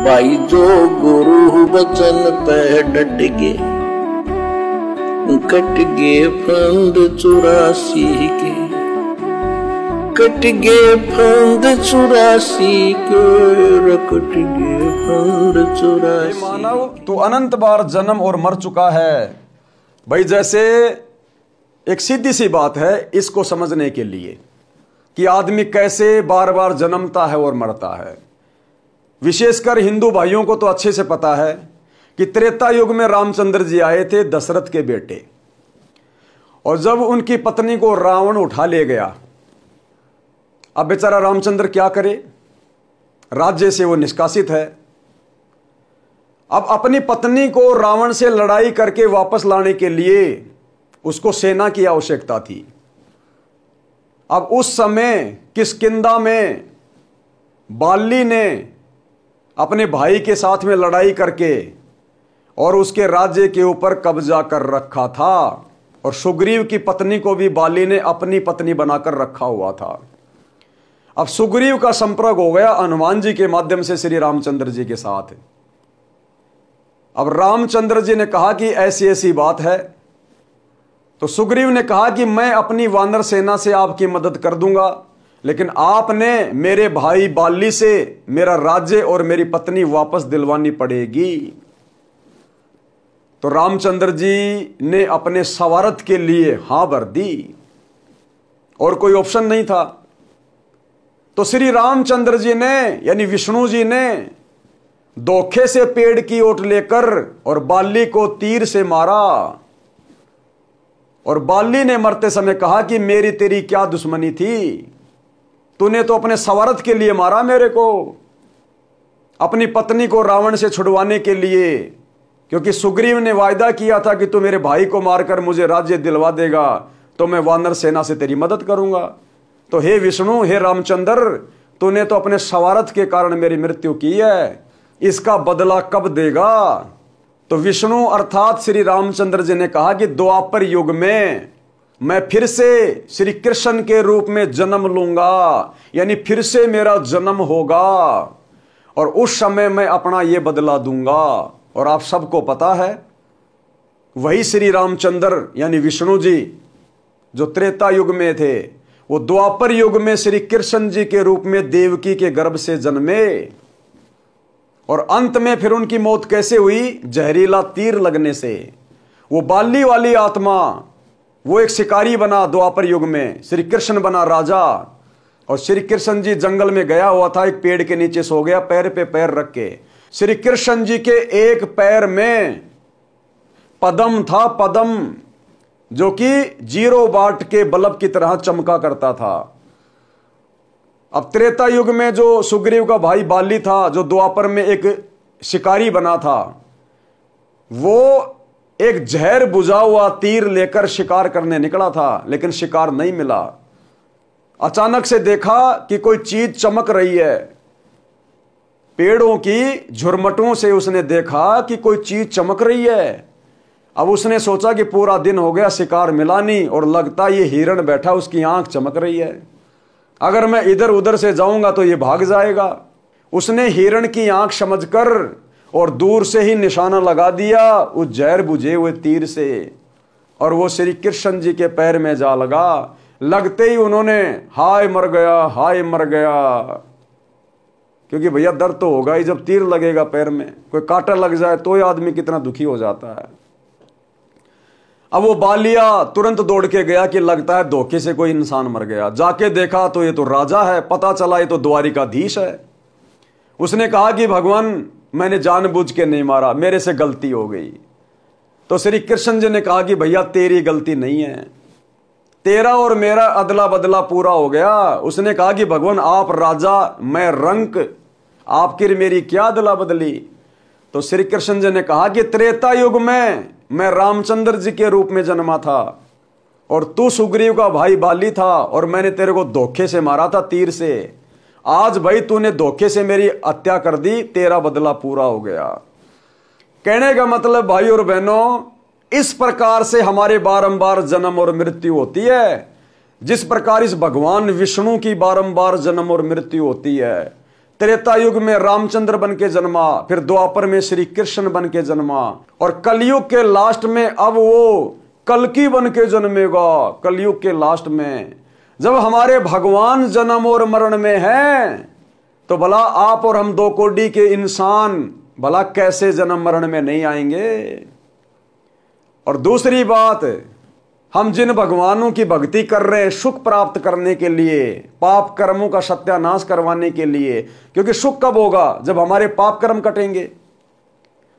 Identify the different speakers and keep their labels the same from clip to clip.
Speaker 1: भाई जो गुरु वचन पे डट गे, कट गे फंद 84 के, कट गे फंद 84 के, कट गे फंद 84।
Speaker 2: मानव तू अनंत बार जन्म और मर चुका है। भाई जैसे एक सीधी सी बात है इसको समझने के लिए कि आदमी कैसे बार बार जन्मता है और मरता है। विशेषकर हिंदू भाइयों को तो अच्छे से पता है कि त्रेता युग में रामचंद्र जी आए थे दशरथ के बेटे, और जब उनकी पत्नी को रावण उठा ले गया, अब बेचारा रामचंद्र क्या करे, राज्य से वो निष्कासित है। अब अपनी पत्नी को रावण से लड़ाई करके वापस लाने के लिए उसको सेना की आवश्यकता थी। अब उस समय किष्किंधा में बाली ने अपने भाई के साथ में लड़ाई करके और उसके राज्य के ऊपर कब्जा कर रखा था, और सुग्रीव की पत्नी को भी बाली ने अपनी पत्नी बनाकर रखा हुआ था। अब सुग्रीव का संपर्क हो गया हनुमान जी के माध्यम से श्री रामचंद्र जी के साथ। अब रामचंद्र जी ने कहा कि ऐसी ऐसी बात है, तो सुग्रीव ने कहा कि मैं अपनी वानर सेना से आपकी मदद कर दूंगा, लेकिन आपने मेरे भाई बाली से मेरा राज्य और मेरी पत्नी वापस दिलवानी पड़ेगी। तो रामचंद्र जी ने अपने स्वार्थ के लिए हां भर दी और कोई ऑप्शन नहीं था। तो श्री रामचंद्र जी ने यानी विष्णु जी ने धोखे से पेड़ की ओट लेकर और बाली को तीर से मारा, और बाली ने मरते समय कहा कि मेरी तेरी क्या दुश्मनी थी, तूने तो अपने स्वार्थ के लिए मारा मेरे को, अपनी पत्नी को रावण से छुड़वाने के लिए, क्योंकि सुग्रीव ने वायदा किया था कि तू मेरे भाई को मारकर मुझे राज्य दिलवा देगा तो मैं वानर सेना से तेरी मदद करूंगा। तो हे विष्णु, हे रामचंद्र, तूने तो अपने स्वार्थ के कारण मेरी मृत्यु की है, इसका बदला कब देगा? तो विष्णु अर्थात श्री रामचंद्र जी ने कहा कि द्वापर युग में मैं फिर से श्री कृष्ण के रूप में जन्म लूंगा, यानी फिर से मेरा जन्म होगा, और उस समय मैं अपना यह बदला दूंगा। और आप सबको पता है वही श्री रामचंद्र यानी विष्णु जी जो त्रेता युग में थे, वो द्वापर युग में श्री कृष्ण जी के रूप में देवकी के गर्भ से जन्मे, और अंत में फिर उनकी मौत कैसे हुई? जहरीला तीर लगने से। वो बाली वाली आत्मा वो एक शिकारी बना द्वापर युग में, श्री कृष्ण बना राजा, और श्री कृष्ण जी जंगल में गया हुआ था, एक पेड़ के नीचे सो गया पैर पे पैर रख के। श्री कृष्ण जी के एक पैर में पद्म था, पद्म, जो कि 0 वाट के बल्ब की तरह चमका करता था। अब त्रेता युग में जो सुग्रीव का भाई बाली था, जो द्वापर में एक शिकारी बना था, वो एक जहर बुझा हुआ तीर लेकर शिकार करने निकला था, लेकिन शिकार नहीं मिला। अचानक से देखा कि कोई चीज चमक रही है, पेड़ों की झुरमटों से उसने देखा कि कोई चीज चमक रही है। अब उसने सोचा कि पूरा दिन हो गया शिकार मिला नहीं, और लगता ये हिरण बैठा उसकी आंख चमक रही है, अगर मैं इधर उधर से जाऊंगा तो ये भाग जाएगा। उसने हिरण की आंख समझकर और दूर से ही निशाना लगा दिया उस जहर बुझे हुए तीर से, और वो श्री कृष्ण जी के पैर में जा लगा। लगते ही उन्होंने हाय मर गया, हाय मर गया, क्योंकि भैया दर्द तो होगा ही जब तीर लगेगा पैर में, कोई कांटा लग जाए तो ही आदमी कितना दुखी हो जाता है। अब वो बालिया तुरंत दौड़ के गया कि लगता है धोखे से कोई इंसान मर गया। जाके देखा तो ये तो राजा है, पता चला ये तो द्वारिकाधीश है। उसने कहा कि भगवान मैंने जानबूझ के नहीं मारा, मेरे से गलती हो गई। तो श्री कृष्ण जी ने कहा कि भैया तेरी गलती नहीं है, तेरा और मेरा अदला बदला पूरा हो गया। उसने कहा कि भगवान आप राजा, मैं रंक, आपकी मेरी क्या अदला बदली? तो श्री कृष्ण जी ने कहा कि त्रेता युग में मैं रामचंद्र जी के रूप में जन्मा था, और तू सुग्रीव का भाई बाली था, और मैंने तेरे को धोखे से मारा था तीर से। आज भाई तूने धोखे से मेरी हत्या कर दी, तेरा बदला पूरा हो गया। कहने का मतलब भाई और बहनों, इस प्रकार से हमारे बारंबार जन्म और मृत्यु होती है। जिस प्रकार इस भगवान विष्णु की बारंबार जन्म और मृत्यु होती है, त्रेता युग में रामचंद्र बन के जन्मा, फिर द्वापर में श्री कृष्ण बन के जन्मा, और कलयुग के लास्ट में अब वो कल्कि बन के जन्मेगा। कलयुग के लास्ट में जब हमारे भगवान जन्म और मरण में हैं, तो भला आप और हम 2 कोड़ी के इंसान भला कैसे जन्म मरण में नहीं आएंगे। और दूसरी बात, हम जिन भगवानों की भक्ति कर रहे हैं सुख प्राप्त करने के लिए, पाप कर्मों का सत्यानाश करवाने के लिए, क्योंकि सुख कब होगा, जब हमारे पाप कर्म कटेंगे।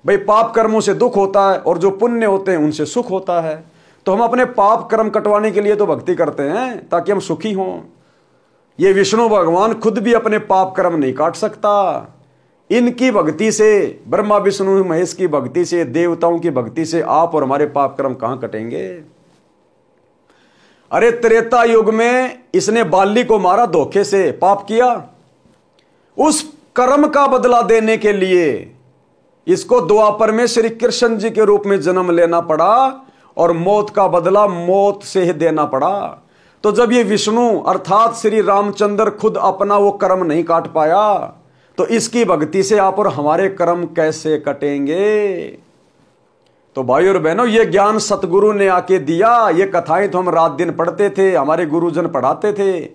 Speaker 2: भाई पाप कर्मों से दुख होता है और जो पुण्य होते हैं उनसे सुख होता है। तो हम अपने पाप कर्म कटवाने के लिए तो भक्ति करते हैं ताकि हम सुखी हों। ये विष्णु भगवान खुद भी अपने पाप कर्म नहीं काट सकता। इनकी भक्ति से, ब्रह्मा विष्णु महेश की भक्ति से, देवताओं की भक्ति से आप और हमारे पाप कर्म कहां कटेंगे। अरे त्रेता युग में इसने बाली को मारा, धोखे से पाप किया, उस कर्म का बदला देने के लिए इसको द्वापर में श्री कृष्ण जी के रूप में जन्म लेना पड़ा और मौत का बदला मौत से ही देना पड़ा। तो जब ये विष्णु अर्थात श्री रामचंद्र खुद अपना वो कर्म नहीं काट पाया, तो इसकी भक्ति से आप और हमारे कर्म कैसे कटेंगे। तो भाई और बहनों, ये ज्ञान सतगुरु ने आके दिया। ये कथाएं तो हम रात दिन पढ़ते थे, हमारे गुरुजन पढ़ाते थे,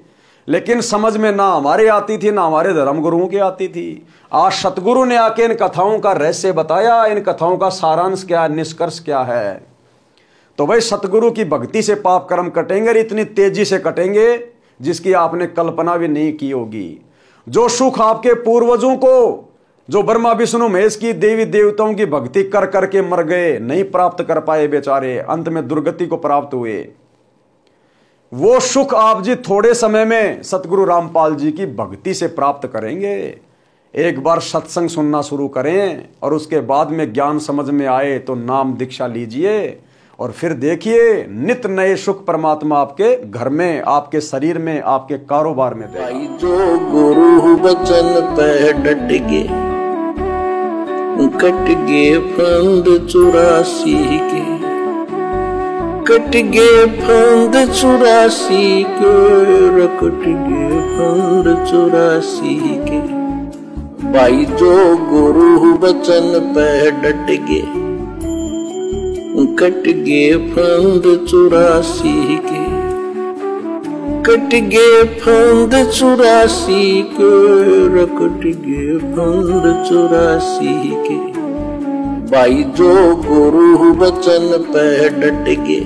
Speaker 2: लेकिन समझ में ना हमारे आती थी ना हमारे धर्म गुरुओं की आती थी। आज सतगुरु ने आके इन कथाओं का रहस्य बताया, इन कथाओं का सारांश क्या है, निष्कर्ष क्या है। तो भाई सतगुरु की भक्ति से पाप कर्म कटेंगे, इतनी तेजी से कटेंगे जिसकी आपने कल्पना भी नहीं की होगी। जो सुख आपके पूर्वजों को, जो ब्रह्मा विष्णु महेश की देवी देवताओं की भक्ति कर करके मर गए, नहीं प्राप्त कर पाए बेचारे, अंत में दुर्गति को प्राप्त हुए, वो सुख आप जी थोड़े समय में सतगुरु रामपाल जी की भक्ति से प्राप्त करेंगे। एक बार सत्संग सुनना शुरू करें और उसके बाद में ज्ञान समझ में आए तो नाम दीक्षा लीजिए और फिर देखिए नित नए सुख परमात्मा आपके घर में, आपके शरीर में, आपके कारोबार में देगा।
Speaker 1: भाई जो गुरु वचन पे डट के, कट गे फंद 84 के, कट गे फंद 84 के, रकट गे फंद 84 के। भाई जो गुरु वचन पे डट के, कट गे फंद 84 के, कट गे फंद 84 के, रकट गे फंद 84 के। भाई जो गुरु वचन पे डट के,